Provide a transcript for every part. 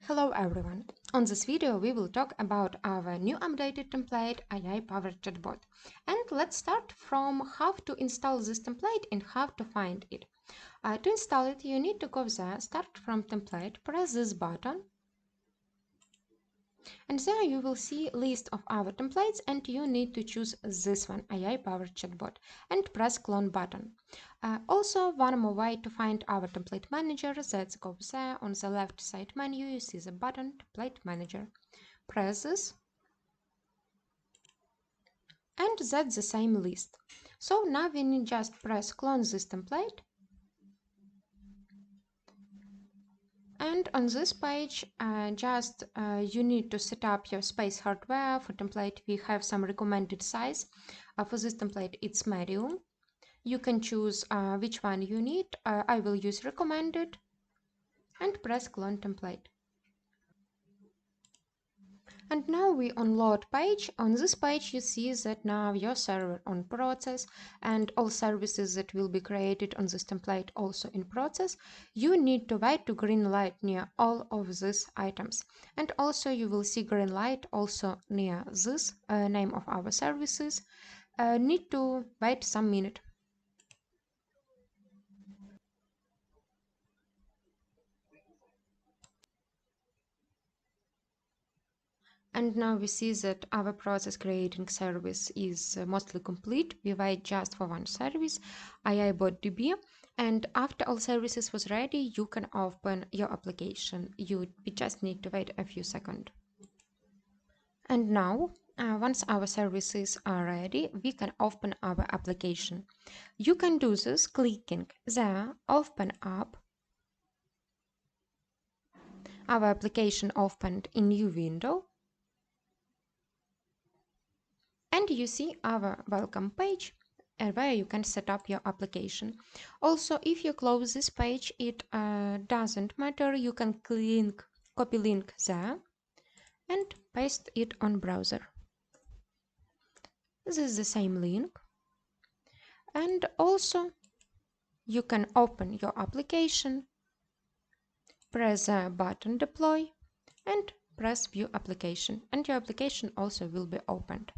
Hello everyone! On this video we will talk about our new updated template AI-powered ChatBot. And let's start from how to install this template and how to find it. To install it you need to go there, start from template, press this button. And there you will see list of our templates and you need to choose this one, AI-powered ChatBot, and press clone button. Also, one more way to find our template manager, that's go there on the left side menu, you see the button template manager. Press this and that's the same list. So now we need just press clone this template. And on this page, you need to set up your space hardware. For template, we have some recommended size. For this template, it's medium. You can choose which one you need. I will use recommended and press clone template. And now we on load page. On this page you see that now your server on process and all services that will be created on this template also in process. You need to wait to green light near all of these items. And also you will see green light also near this name of our services. Need to wait some minute. And now we see that our process creating service is mostly complete. We wait just for one service, AI-bot.db. And after all services was ready, you can open your application. We just need to wait a few seconds. And now, once our services are ready, we can open our application. You can do this clicking there, open up. Our application opened in new window. And you see our welcome page where you can set up your application. Also, if you close this page, it doesn't matter. You can copy link there and paste it on browser. This is the same link. And also, you can open your application, press the button deploy and press view application. And your application also will be opened.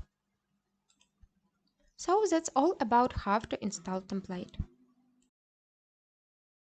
So that's all about how to install template.